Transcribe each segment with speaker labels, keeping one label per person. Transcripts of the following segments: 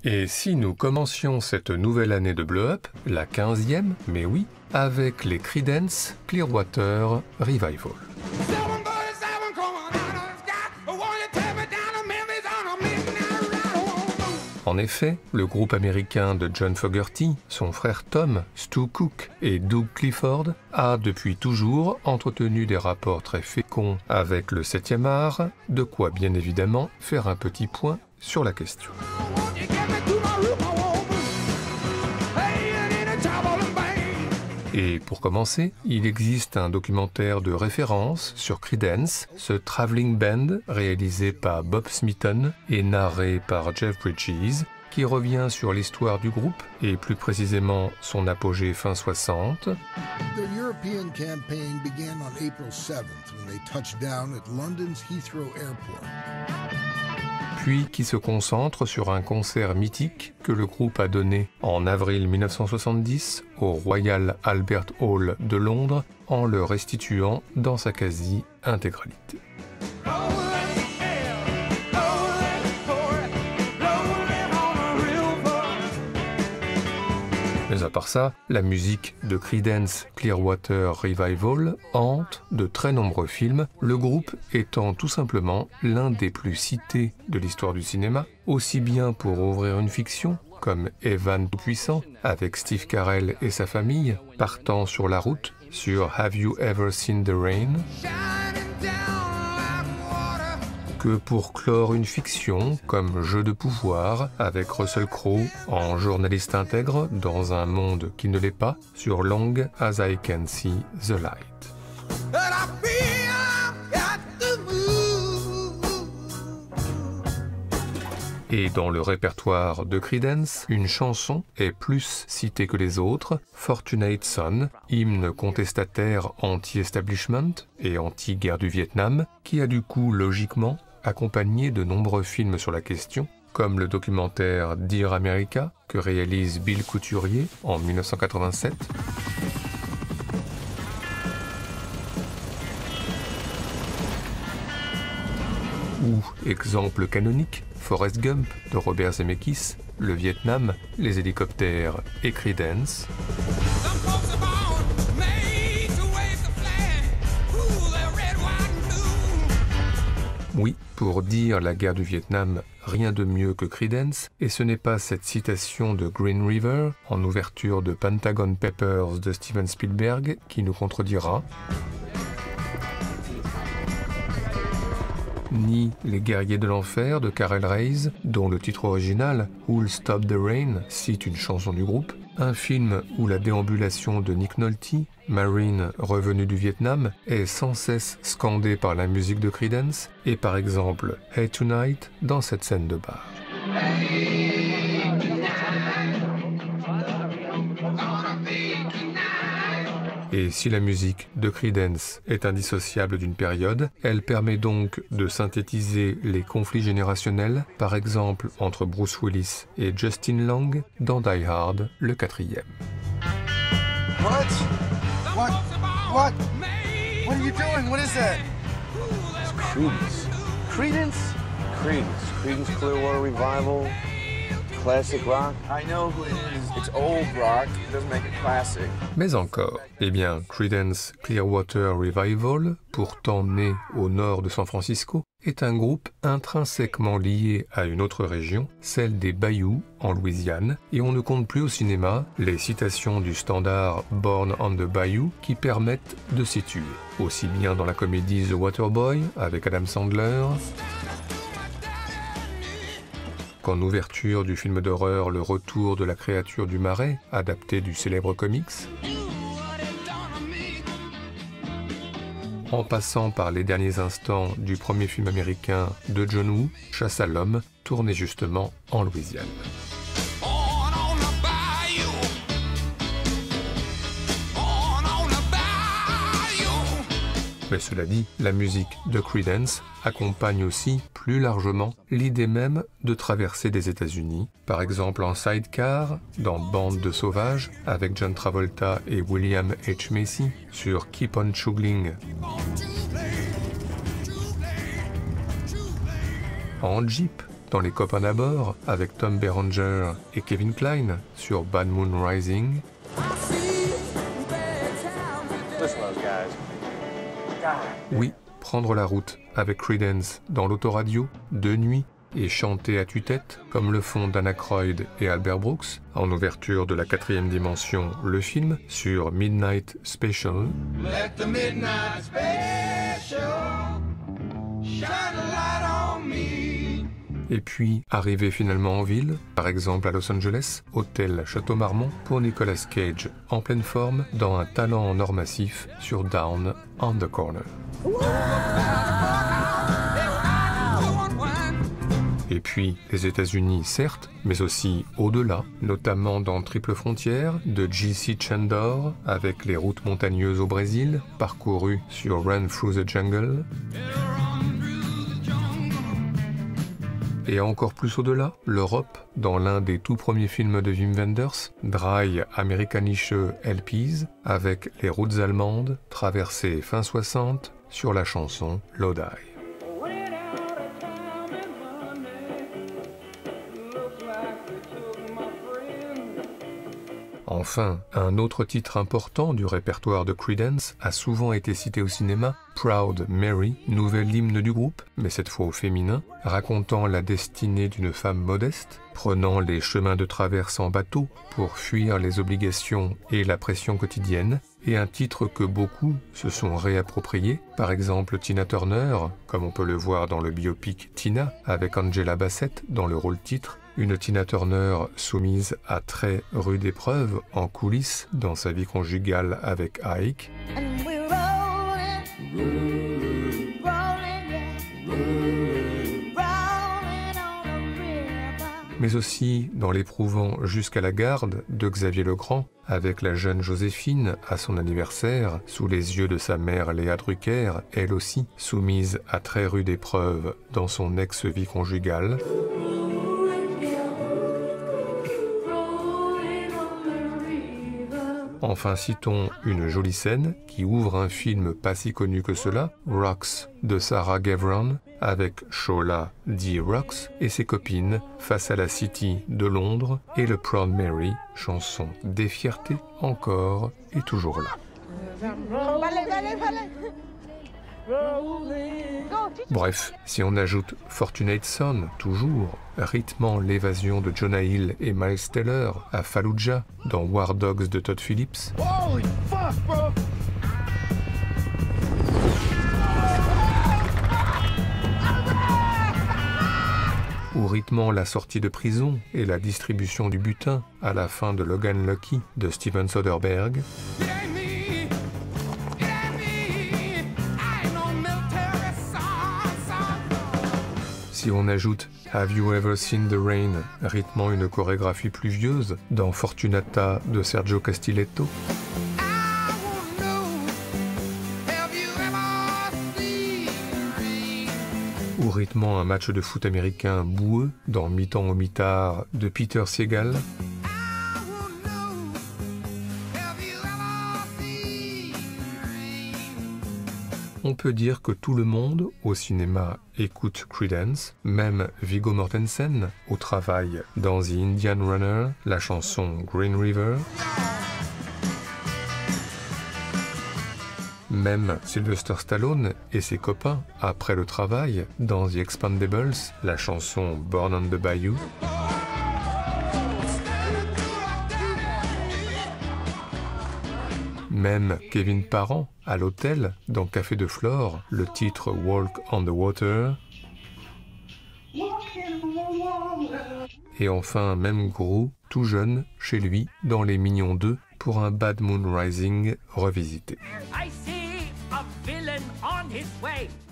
Speaker 1: Et si nous commencions cette nouvelle année de Blow Up, la 15e, mais oui, avec les Creedence Clearwater Revival. En effet, le groupe américain de John Fogerty, son frère Tom, Stu Cook et Doug Clifford a depuis toujours entretenu des rapports très féconds avec le 7e art, de quoi bien évidemment faire un petit point sur la question. Et pour commencer, il existe un documentaire de référence sur Creedence, ce Traveling Band réalisé par Bob Smithon et narré par Jeff Bridges, qui revient sur l'histoire du groupe et plus précisément son apogée fin 60.
Speaker 2: The European campaign began on April 7th when they touched down at London's Heathrow Airport.
Speaker 1: Puis qui se concentre sur un concert mythique que le groupe a donné en avril 1970 au Royal Albert Hall de Londres en le restituant dans sa quasi-intégralité. Mais à part ça, la musique de Creedence Clearwater Revival hante de très nombreux films, le groupe étant tout simplement l'un des plus cités de l'histoire du cinéma, aussi bien pour ouvrir une fiction, comme Evan Tout-Puissant, avec Steve Carell et sa famille, partant sur la route sur Have You Ever Seen the Rain ? Que pour clore une fiction comme Jeu de pouvoir avec Russell Crowe en journaliste intègre dans un monde qui ne l'est pas sur Long as I Can See the Light. Et dans le répertoire de Creedence, une chanson est plus citée que les autres, Fortunate Son, hymne contestataire anti-establishment et anti-guerre du Vietnam, qui a du coup logiquement accompagné de nombreux films sur la question, comme le documentaire Dear America, que réalise Bill Couturier en 1987, ou, exemple canonique, Forrest Gump de Robert Zemeckis, le Vietnam, les hélicoptères et Creedence. Oui, pour dire la guerre du Vietnam, rien de mieux que Creedence, et ce n'est pas cette citation de Green River, en ouverture de Pentagon Papers de Steven Spielberg, qui nous contredira. Ni Les Guerriers de l'Enfer de Karel Reisz, dont le titre original, Who'll Stop the Rain, cite une chanson du groupe, un film où la déambulation de Nick Nolte, Marine revenu du Vietnam, est sans cesse scandée par la musique de Creedence, et par exemple Hey Tonight dans cette scène de bar. Et si la musique de Creedence est indissociable d'une période, elle permet donc de synthétiser les conflits générationnels, par exemple entre Bruce Willis et Justin Long dans Die Hard, le 4e.
Speaker 3: What? What are you doing? What is that?
Speaker 4: It's Creedence.
Speaker 3: Creedence?
Speaker 4: Creedence Clearwater Revival. Classic rock.
Speaker 3: I know who it is. It's old rock. It doesn't make it classic.
Speaker 1: Mais encore, eh bien, Creedence Clearwater Revival, pourtant né au nord de San Francisco, est un groupe intrinsèquement lié à une autre région, celle des Bayous, en Louisiane, et on ne compte plus au cinéma les citations du standard Born on the Bayou qui permettent de situer, aussi bien dans la comédie The Waterboy avec Adam Sandler, qu'en ouverture du film d'horreur Le Retour de la créature du marais, adapté du célèbre comics, en passant par les derniers instants du premier film américain de John Woo, Chasse à l'homme, tourné justement en Louisiane. Mais cela dit, la musique de Creedence accompagne aussi, plus largement, l'idée même de traverser des États-Unis, par exemple en sidecar, dans Bande de sauvages, avec John Travolta et William H. Macy, sur Keep on Chugging, en Jeep, dans Les copains d'abord avec Tom Berenger et Kevin Kline sur Bad Moon Rising.
Speaker 4: Listen, those guys.
Speaker 1: Oui, prendre la route avec Creedence dans l'autoradio, de nuit, et chanter à tue-tête, comme le font Dana Croyd et Albert Brooks, en ouverture de la 4e dimension, le film, sur Midnight Special.
Speaker 5: Let the midnight special shine a light on me.
Speaker 1: Et puis, arriver finalement en ville, par exemple à Los Angeles, hôtel Château Marmont, pour Nicolas Cage, en pleine forme, dans un talent en or massif, sur Down on the Corner. Et puis, les États-Unis, certes, mais aussi au-delà, notamment dans Triple Frontière de J.C. Chandor, avec les routes montagneuses au Brésil, parcourues sur Run Through the Jungle. Et encore plus au-delà, l'Europe, dans l'un des tout premiers films de Wim Wenders, Dry Amerikanische LPs, avec les routes allemandes, traversées fin 60, sur la chanson Lodi. Enfin, un autre titre important du répertoire de Creedence a souvent été cité au cinéma, Proud Mary, nouvel hymne du groupe, mais cette fois au féminin, racontant la destinée d'une femme modeste, prenant les chemins de traverse en bateau pour fuir les obligations et la pression quotidienne, et un titre que beaucoup se sont réappropriés, par exemple Tina Turner, comme on peut le voir dans le biopic Tina, avec Angela Bassett dans le rôle titre, une Tina Turner soumise à très rude épreuve en coulisses dans sa vie conjugale avec Ike. Mais aussi dans l'éprouvant Jusqu'à la garde de Xavier Legrand, avec la jeune Joséphine à son anniversaire, sous les yeux de sa mère Léa Drucker, elle aussi soumise à très rude épreuve dans son ex-vie conjugale. Enfin, citons une jolie scène qui ouvre un film pas si connu que cela, Rocks de Sarah Gavron, avec Shola Dee Rocks et ses copines face à la City de Londres et le Proud Mary, chanson des fiertés encore et toujours là. Bref, si on ajoute Fortunate Son, toujours, rythmant l'évasion de Jonah Hill et Miles Teller à Fallujah dans War Dogs de Todd Phillips,
Speaker 5: Holy fuck, bro!
Speaker 1: ou rythmant la sortie de prison et la distribution du butin à la fin de Logan Lucky de Steven Soderbergh, si on ajoute Have You Ever Seen the Rain, rythmant une chorégraphie pluvieuse dans Fortunata de Sergio Castiletto, ou rythmant un match de foot américain boueux dans Mi-temps au mitard de Peter Segal, on peut dire que tout le monde au cinéma écoute Creedence, même Viggo Mortensen au travail dans The Indian Runner, la chanson Green River, même Sylvester Stallone et ses copains après le travail dans The Expendables, la chanson Born on the Bayou, même Kevin Parent à l'hôtel dans Café de Flore, le titre Walk on the Water. Et enfin, même Gru, tout jeune, chez lui, dans Les Mignons 2, pour un Bad Moon Rising revisité.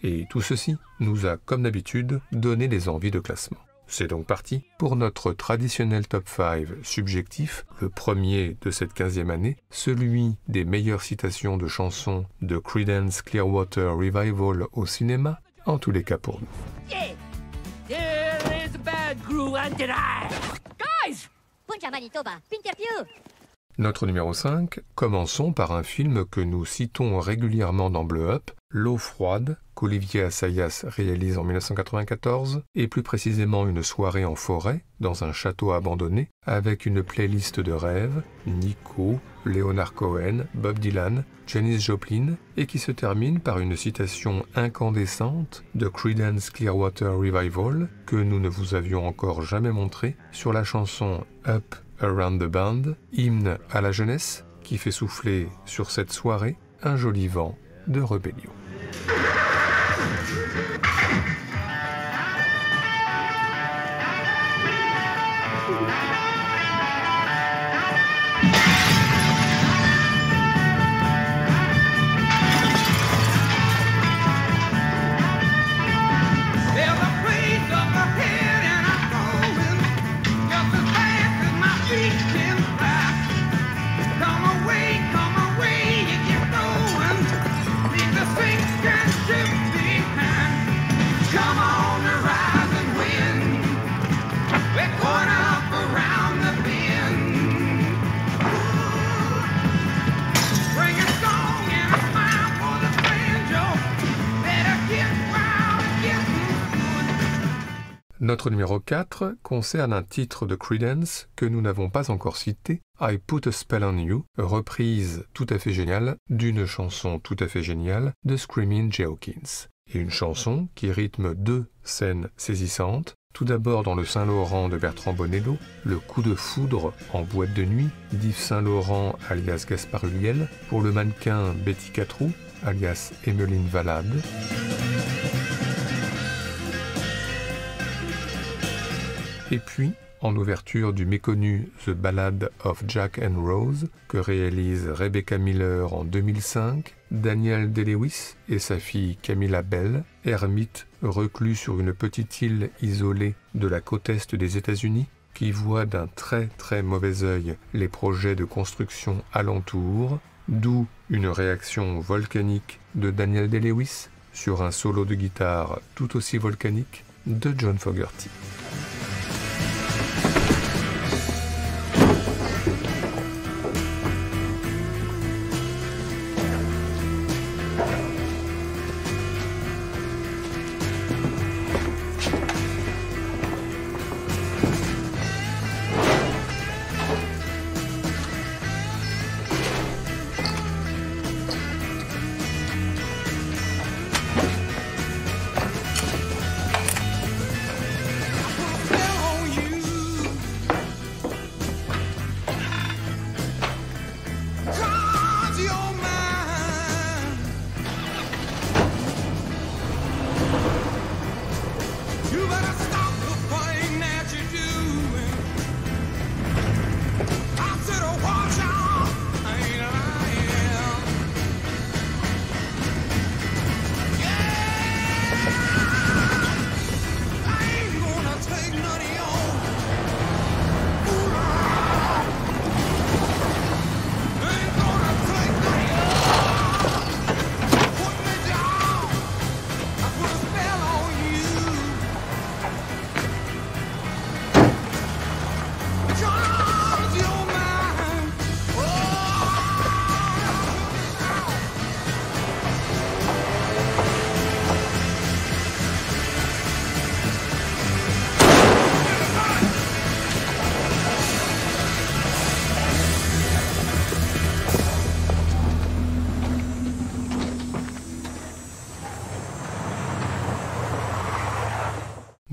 Speaker 1: Et tout ceci nous a, comme d'habitude, donné des envies de classement. C'est donc parti pour notre traditionnel top 5 subjectif, le premier de cette 15e année, celui des meilleures citations de chansons de Creedence Clearwater Revival au cinéma, en tous les cas pour nous.
Speaker 6: Yeah. There is a bad Gru Antenna. Guys!
Speaker 7: Punta Manitoba, Pinterview.
Speaker 1: Notre numéro 5, commençons par un film que nous citons régulièrement dans Bleu Up, L'eau froide, qu'Olivier Assayas réalise en 1994, et plus précisément une soirée en forêt, dans un château abandonné, avec une playlist de rêves, Nico, Leonard Cohen, Bob Dylan, Janis Joplin, et qui se termine par une citation incandescente de Creedence Clearwater Revival, que nous ne vous avions encore jamais montré, sur la chanson Up Around the Bend, hymne à la jeunesse, qui fait souffler sur cette soirée un joli vent de rébellion. Notre numéro 4 concerne un titre de Creedence que nous n'avons pas encore cité, I Put a Spell on You, reprise tout à fait géniale d'une chanson tout à fait géniale de Screamin' Jay Hawkins. Et une chanson qui rythme deux scènes saisissantes. Tout d'abord dans le Saint-Laurent de Bertrand Bonello, le coup de foudre en boîte de nuit d'Yves Saint-Laurent alias Gaspard Ulliel pour le mannequin Betty Catrou alias Emmeline Valade. Et puis, en ouverture du méconnu The Ballad of Jack and Rose, que réalise Rebecca Miller en 2005, Daniel Day-Lewis et sa fille Camilla Bell, ermites reclus sur une petite île isolée de la côte est des États-Unis, qui voient d'un très très mauvais œil les projets de construction alentour, d'où une réaction volcanique de Daniel Day-Lewis sur un solo de guitare tout aussi volcanique de John Fogerty.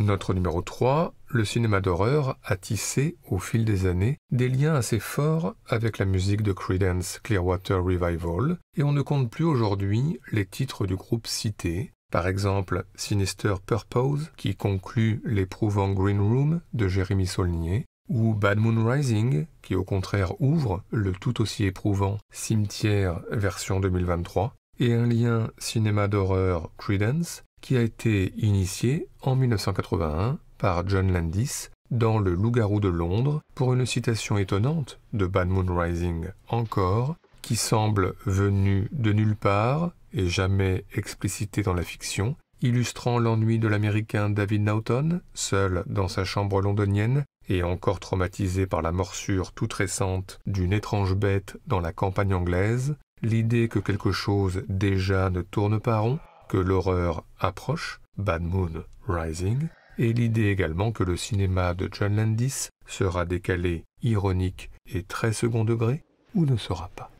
Speaker 1: Notre numéro 3, le cinéma d'horreur a tissé, au fil des années, des liens assez forts avec la musique de Creedence Clearwater Revival, et on ne compte plus aujourd'hui les titres du groupe cité, par exemple Sinister Purpose, qui conclut l'éprouvant Green Room de Jérémy Saulnier, ou Bad Moon Rising, qui au contraire ouvre le tout aussi éprouvant Cimetière version 2023, et un lien cinéma d'horreur Creedence, qui a été initié en 1981 par John Landis dans Le Loup-garou de Londres pour une citation étonnante de Bad Moon Rising encore, qui semble venue de nulle part et jamais explicitée dans la fiction, illustrant l'ennui de l'américain David Naughton, seul dans sa chambre londonienne et encore traumatisé par la morsure toute récente d'une étrange bête dans la campagne anglaise. l'idée que quelque chose déjà ne tourne pas rond, que l'horreur approche, Bad Moon Rising, et l'idée également que le cinéma de John Landis sera décalé, ironique et très second degré, ou ne sera pas.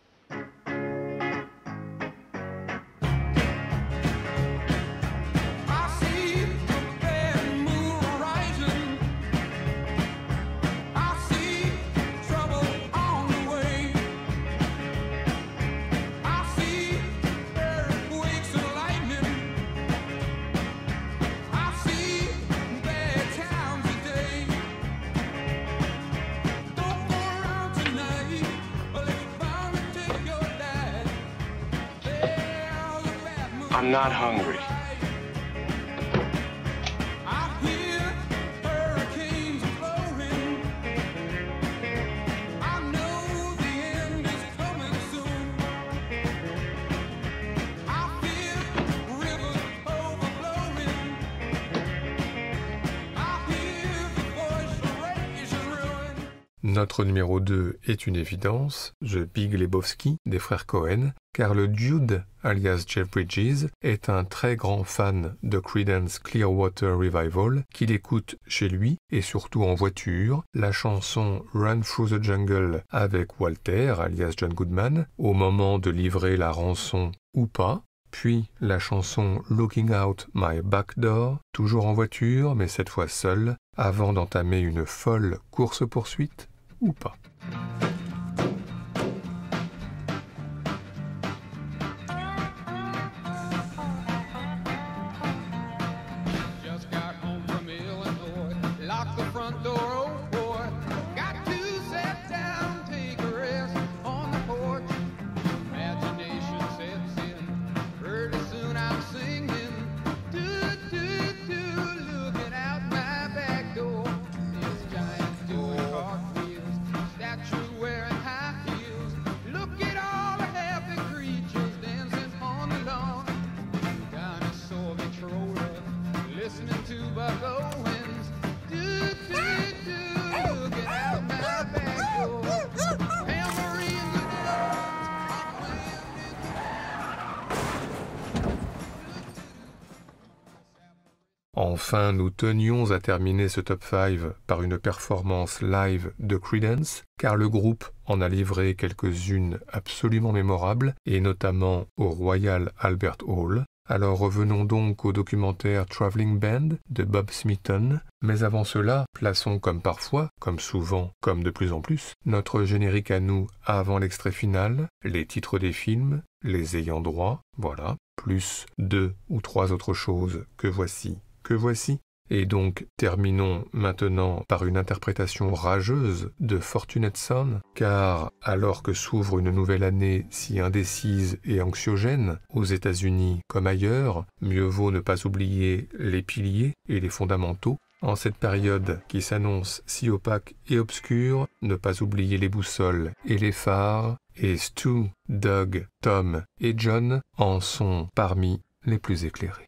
Speaker 4: I'm not hungry.
Speaker 1: Notre numéro 2 est une évidence, The Big Lebowski des frères Cohen, car le Dude, alias Jeff Bridges, est un très grand fan de Creedence Clearwater Revival, qu'il écoute chez lui et surtout en voiture, la chanson Run Through the Jungle avec Walter, alias John Goodman, au moment de livrer la rançon ou pas, puis la chanson Looking Out My Back Door, toujours en voiture, mais cette fois seul, avant d'entamer une folle course-poursuite ou pas. Enfin, nous tenions à terminer ce top 5 par une performance live de Creedence, car le groupe en a livré quelques-unes absolument mémorables, et notamment au Royal Albert Hall. Alors revenons donc au documentaire Traveling Band de Bob Smithon, mais avant cela, plaçons comme parfois, comme souvent, comme de plus en plus, notre générique à nous avant l'extrait final, les titres des films, les ayants droit, voilà, plus 2 ou 3 autres choses que voici. Et donc, terminons maintenant par une interprétation rageuse de Fortunate Son, car alors que s'ouvre une nouvelle année si indécise et anxiogène, aux États-Unis comme ailleurs, mieux vaut ne pas oublier les piliers et les fondamentaux. En cette période qui s'annonce si opaque et obscure, ne pas oublier les boussoles et les phares, et Stu, Doug, Tom et John en sont parmi les plus éclairés.